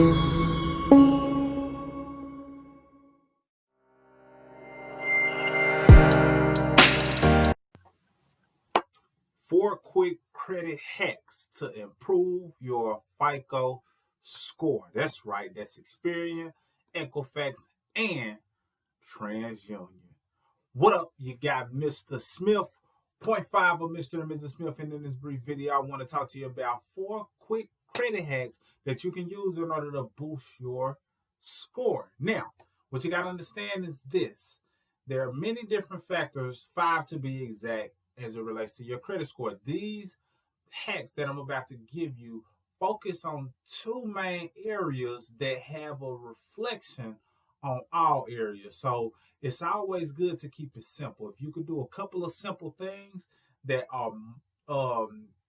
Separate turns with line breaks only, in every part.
Four quick credit hacks to improve your FICO score. That's right, that's Experian, Equifax, and TransUnion. What up? You got Mr. Smith, point five of Mr. and Mrs. Smith, and in this brief video, I want to talk to you about four quick credit hacks that you can use in order to boost your score. Now, what you got to understand is this. There are many different factors, five to be exact, as it relates to your credit score. These hacks that I'm about to give you focus on two main areas that have a reflection on all areas. So it's always good to keep it simple. If you could do a couple of simple things that are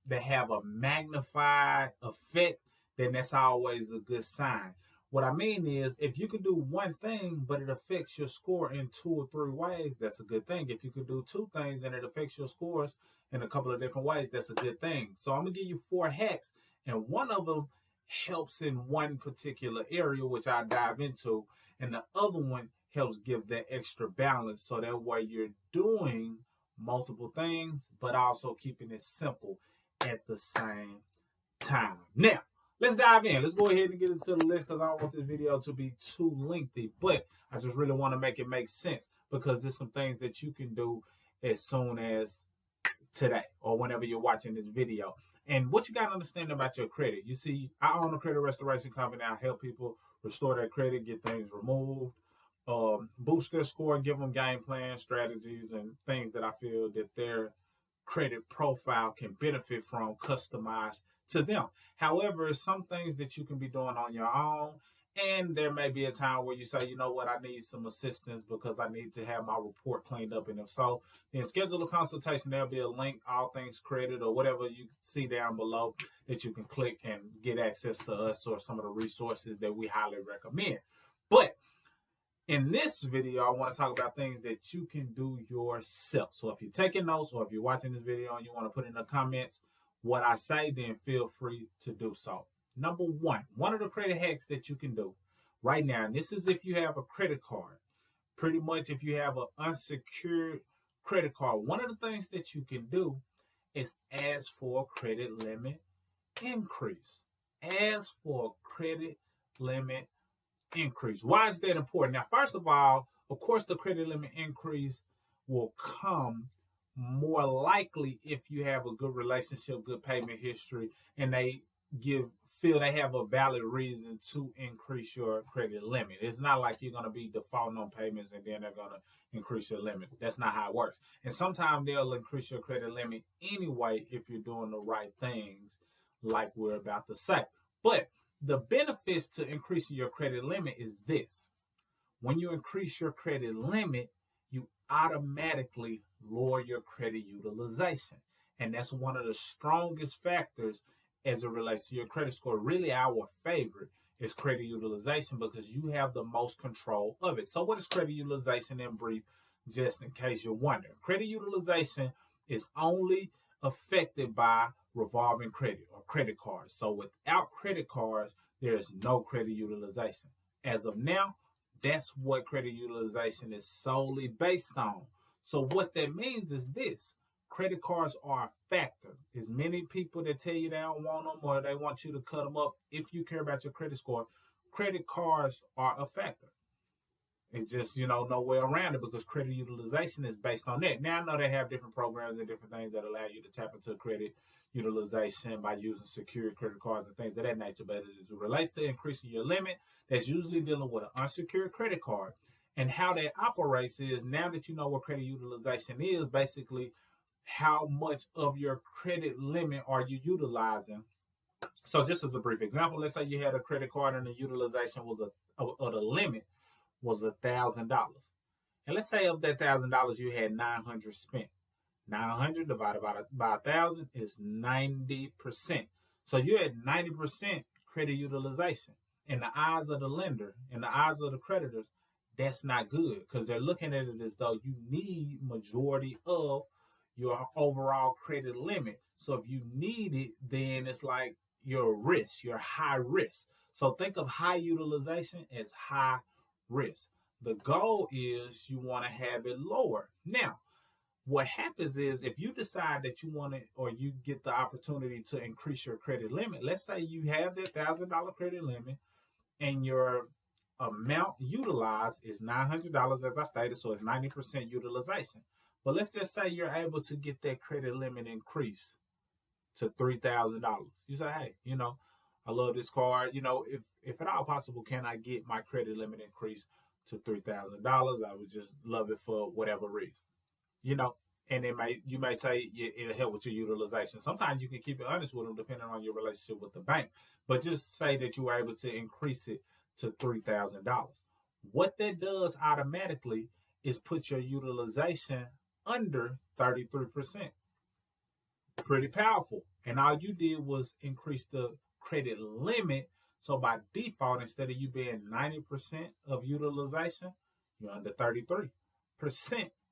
that have a magnified effect, then that's always a good sign. What I mean is, if you can do one thing, but it affects your score in two or three ways, that's a good thing. If you could do two things and it affects your scores in a couple of different ways, that's a good thing. So I'm going to give you four hacks, and one of them helps in one particular area, which I dive into, and the other one helps give that extra balance. So that way you're doing multiple things, but also keeping it simple at the same time. Now, let's dive in. Let's go ahead and get into the list, because I don't want this video to be too lengthy, but I just really want to make it make sense, because there's some things that you can do as soon as today or whenever you're watching this video. And what you got to understand about your credit. You see, I own a credit restoration company. I help people restore their credit, get things removed, boost their score, give them game plans, strategies, and things that I feel that their credit profile can benefit from, customized to them. However, some things that you can be doing on your own, and there may be a time where you say, you know what, I need some assistance because I need to have my report cleaned up. And if so, then schedule a consultation. There'll be a link, All Things Credit, or whatever you see down below, that you can click and get access to us or some of the resources that we highly recommend. But in this video, I want to talk about things that you can do yourself. So if you're taking notes, or if you're watching this video and you want to put in the comments what I say, then feel free to do so. Number one of the credit hacks that you can do right now, and this is if you have a credit card, pretty much if you have an unsecured credit card, one of the things that you can do is ask for a credit limit increase. Ask for a credit limit increase. Why is that important? Now, first of all, of course, the credit limit increase will come more likely if you have a good relationship, good payment history, and they feel they have a valid reason to increase your credit limit. It's not like you're going to be defaulting on payments and then they're going to increase your limit. That's not how it works. And sometimes they'll increase your credit limit anyway if you're doing the right things, like we're about to say. But the benefits to increasing your credit limit is this. When you increase your credit limit, you automatically lower your credit utilization. And that's one of the strongest factors as it relates to your credit score. Really, our favorite is credit utilization, because you have the most control of it. So what is credit utilization in brief, just in case you're wondering? Credit utilization is only affected by revolving credit or credit cards. So without credit cards, there is no credit utilization. As of now, that's what credit utilization is solely based on. So what that means is this. Credit cards are a factor. There's many people that tell you they don't want them, or they want you to cut them up. If you care about your credit score, credit cards are a factor. It's just, no way around it, because credit utilization is based on that. Now, I know they have different programs and different things that allow you to tap into credit utilization by using secured credit cards and things of that nature. But as it relates to increasing your limit, that's usually dealing with an unsecured credit card. And how that operates is, now that you know what credit utilization is, basically how much of your credit limit are you utilizing. So just as a brief example, let's say you had a credit card and the utilization was or the limit was $1,000. And let's say of that $1,000 you had $900 spent. 900 divided by 1,000 is 90%. So you're at 90% credit utilization. In the eyes of the lender, in the eyes of the creditors, that's not good, because they're looking at it as though you need majority of your overall credit limit. So if you need it, then it's like your risk, your high risk. So think of high utilization as high risk. The goal is you want to have it lower. Now, what happens is if you decide that you want to, or you get the opportunity to increase your credit limit, let's say you have that $1,000 credit limit and your amount utilized is $900, as I stated, so it's 90% utilization. But let's just say you're able to get that credit limit increased to $3,000. You say, hey, I love this card. If at all possible, can I get my credit limit increased to $3,000? I would just love it for whatever reason. And you may say it'll help with your utilization. Sometimes you can keep it honest with them depending on your relationship with the bank, but just say that you were able to increase it to $3,000. What that does automatically is put your utilization under 33%. Pretty powerful. And all you did was increase the credit limit. So by default, instead of you being 90% of utilization, you're under 33%.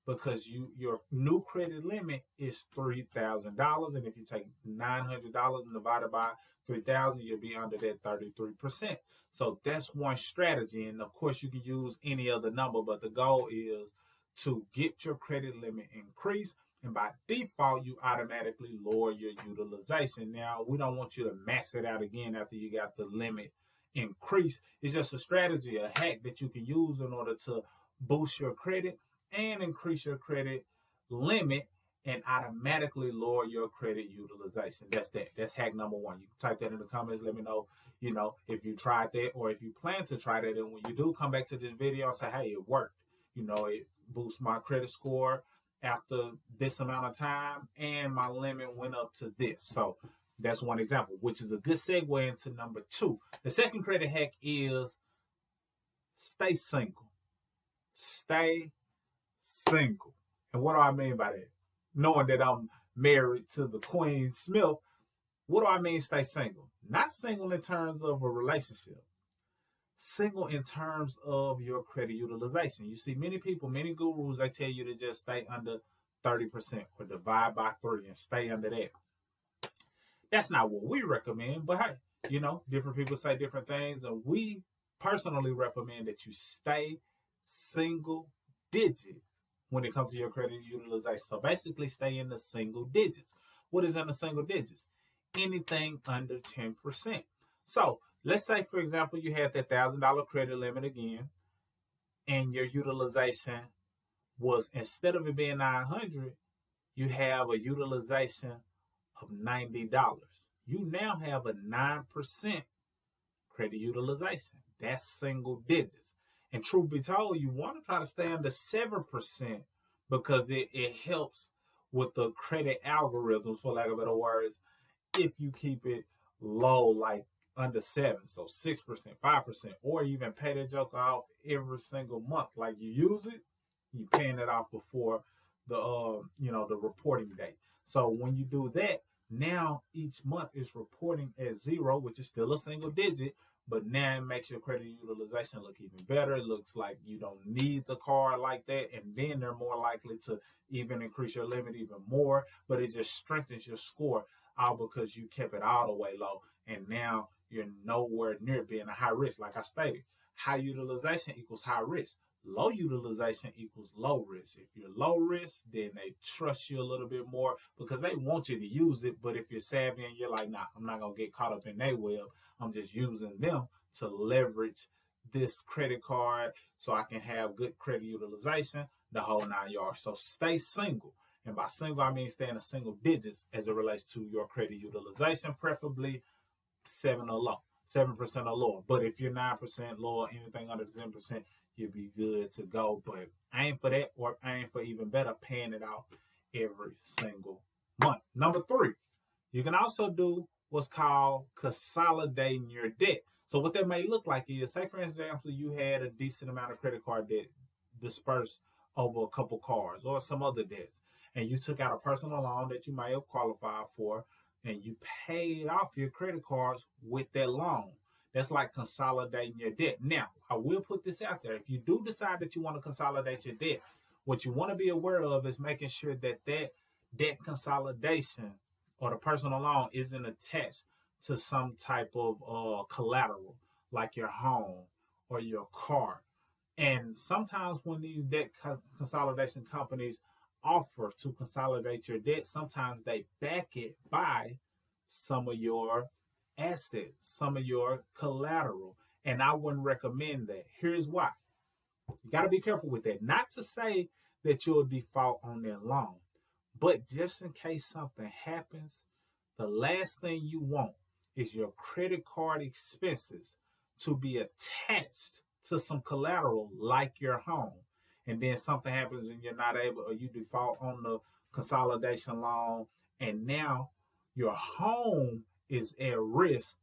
Because your new credit limit is $3,000, and if you take $900 and divide it by 3,000, you'll be under that 33%. So that's one strategy, and of course you can use any other number, but the goal is to get your credit limit increased, and by default you automatically lower your utilization. Now we don't want you to max it out again after you got the limit increased. It's just a strategy, a hack that you can use in order to boost your credit and increase your credit limit and automatically lower your credit utilization. That's hack number one. You can type that in the comments. Let me know, if you tried that or if you plan to try that. And when you do come back to this video and say, hey, it worked. It boosts my credit score after this amount of time and my limit went up to this. So that's one example, which is a good segue into number two. The second credit hack is stay single. Stay single. And what do I mean by that? Knowing that I'm married to the Queen Smith, what do I mean stay single? Not single in terms of a relationship. Single in terms of your credit utilization. You see, many people, many gurus, they tell you to just stay under 30% or divide by 3 and stay under that. That's not what we recommend, but hey, different people say different things, and we personally recommend that you stay single digits when it comes to your credit utilization. So basically stay in the single digits. What is in the single digits? Anything under 10%. So let's say, for example, you had that $1,000 credit limit again, and your utilization was, instead of it being $900, you have a utilization of $90. You now have a 9% credit utilization. That's single digits. And truth be told, you want to try to stay under 7% because it helps with the credit algorithms, for lack of better words, if you keep it low, like under 7, so 6%, 5%, or even pay that joker off every single month. Like you use it, you paying it off before the the reporting date. So when you do that, now each month is reporting at 0, which is still a single digit, but now it makes your credit utilization look even better. It looks like you don't need the card like that, and then they're more likely to even increase your limit even more, but it just strengthens your score all because you kept it all the way low, and now you're nowhere near being a high risk. Like I stated, high utilization equals high risk. Low utilization equals low risk. If you're low risk, then they trust you a little bit more because they want you to use it. But if you're savvy and you're like, nah, I'm not going to get caught up in their web. I'm just using them to leverage this credit card so I can have good credit utilization, the whole 9 yards. So stay single. And by single, I mean stay in the single digits as it relates to your credit utilization, preferably 7 or low, 7% or lower. But if you're 9% lower, anything under 10%, you'll be good to go. But aim for that, or aim for even better, paying it out every single month. Number 3, you can also do what's called consolidating your debt. So what that may look like is, say for example, you had a decent amount of credit card debt dispersed over a couple cards or some other debts, and you took out a personal loan that you may have qualified for, and you paid off your credit cards with that loan. That's like consolidating your debt. Now, I will put this out there. If you do decide that you want to consolidate your debt, what you want to be aware of is making sure that that debt consolidation or the personal loan isn't attached to some type of collateral, like your home or your car. And sometimes when these debt consolidation companies offer to consolidate your debt, sometimes they back it by some of your assets, some of your collateral. And I wouldn't recommend that. Here's why. You got to be careful with that. Not to say that you'll default on that loan, but just in case something happens, the last thing you want is your credit card expenses to be attached to some collateral like your home. And then something happens and you're not able, or you default on the consolidation loan, and now your home is at risk,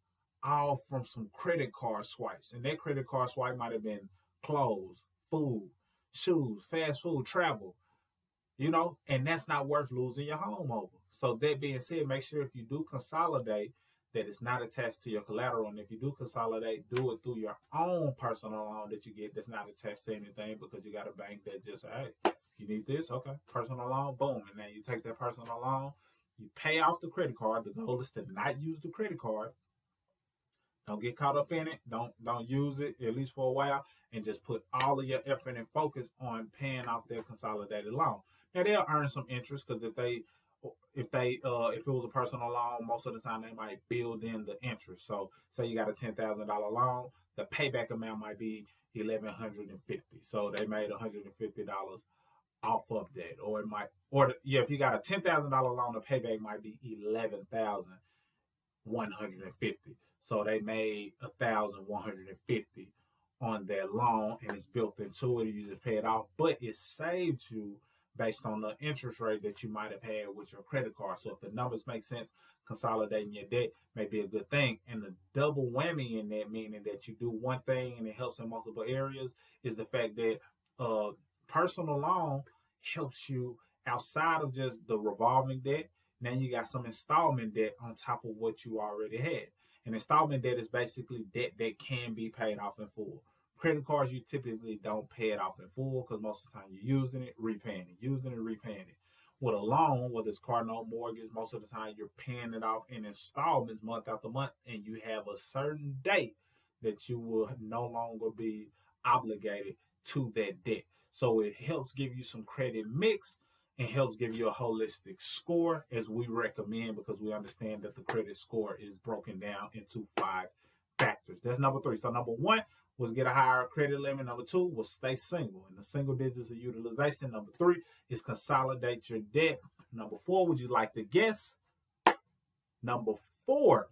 all from some credit card swipes. And that credit card swipe might have been clothes, food, shoes, fast food, travel, and that's not worth losing your home over. So that being said, make sure if you do consolidate that it's not attached to your collateral. And if you do consolidate, do it through your own personal loan that you get that's not attached to anything, because you got a bank that just say, hey, you need this? Okay, personal loan, boom. And then you take that personal loan, you pay off the credit card. The goal is to not use the credit card. Don't get caught up in it. Don't use it, at least for a while, and just put all of your effort and focus on paying off their consolidated loan. Now they'll earn some interest, because if it was a personal loan, most of the time they might build in the interest. So say you got a $10,000 loan, the payback amount might be $1,150. So they made $150 off of that, or it might, if you got a $10,000 loan, the payback might be $11,150. So they made $1,150 on their loan, and it's built into it. You just pay it off, but it saved you based on the interest rate that you might have had with your credit card. So if the numbers make sense, consolidating your debt may be a good thing. And the double whammy in that, meaning that you do one thing and it helps in multiple areas, is the fact that personal loan helps you outside of just the revolving debt. Now you got some installment debt on top of what you already had. And installment debt is basically debt that can be paid off in full. Credit cards, you typically don't pay it off in full, because most of the time you're using it, repaying it. With a loan, whether it's car note, mortgage, most of the time you're paying it off in installments month after month, and you have a certain date that you will no longer be obligated to that debt. So it helps give you some credit mix and helps give you a holistic score, as we recommend, because we understand that the credit score is broken down into 5 factors. That's number 3. So number 1 was get a higher credit limit. Number 2 was stay single, and the single digits of utilization. Number 3 is consolidate your debt. Number 4, would you like to guess? Number 4,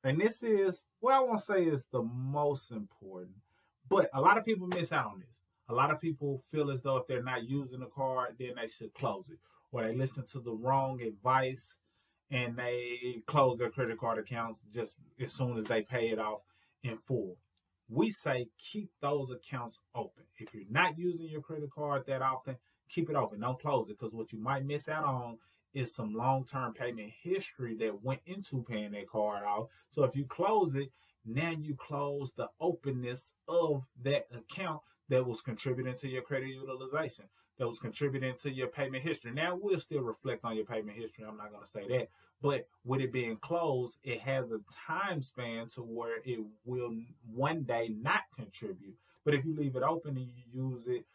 and this is, well, I won't say it's the most important, but a lot of people miss out on this. A lot of people feel as though if they're not using the card, then they should close it, or they listen to the wrong advice and they close their credit card accounts just as soon as they pay it off in full. We say keep those accounts open. If you're not using your credit card that often, keep it open. Don't close it, because what you might miss out on is some long-term payment history that went into paying that card off. So if you close it, now you close the openness of that account that was contributing to your credit utilization, that was contributing to your payment history. Now, we'll still reflect on your payment history. I'm not going to say that. But with it being closed, it has a time span to where it will one day not contribute. But if you leave it open and you use it,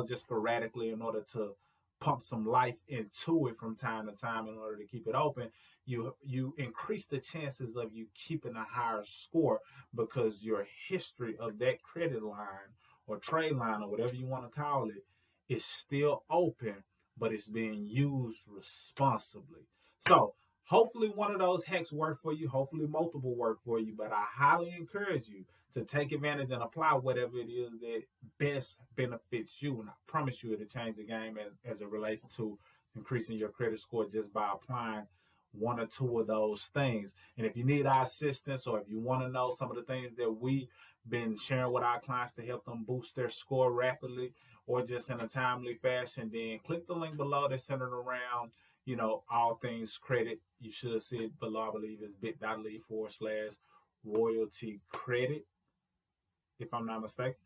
just sporadically in order to pump some life into it from time to time in order to keep it open, you increase the chances of you keeping a higher score, because your history of that credit line or trade line or whatever you want to call it is still open, but it's being used responsibly. So hopefully one of those hacks work for you. Hopefully multiple work for you, but I highly encourage you to take advantage and apply whatever it is that best benefits you. And I promise you it'll change the game as it relates to increasing your credit score, just by applying one or two of those things. And if you need our assistance, or if you want to know some of the things that we been sharing with our clients to help them boost their score rapidly or just in a timely fashion, then click the link below that's centered around, all things credit. You should see it below. I believe it's bit.ly/royalty credit, if I'm not mistaken.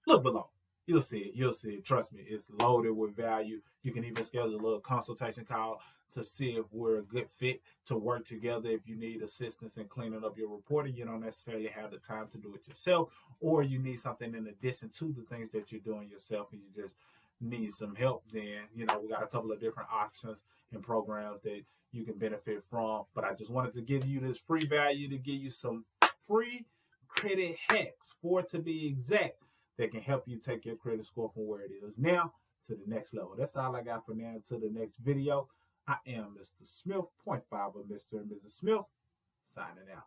Look below. You'll see it. You'll see it. Trust me, it's loaded with value. You can even schedule a little consultation call to see if we're a good fit to work together. If you need assistance in cleaning up your reporting, you don't necessarily have the time to do it yourself, or you need something in addition to the things that you're doing yourself and you just need some help, then, we got a couple of different options and programs that you can benefit from. But I just wanted to give you this free value to give you some free credit hacks, 4 to be exact, that can help you take your credit score from where it is now to the next level. That's all I got for now. Until the next video, I am Mr. Smith, .5 of Mr. and Mrs. Smith, signing out.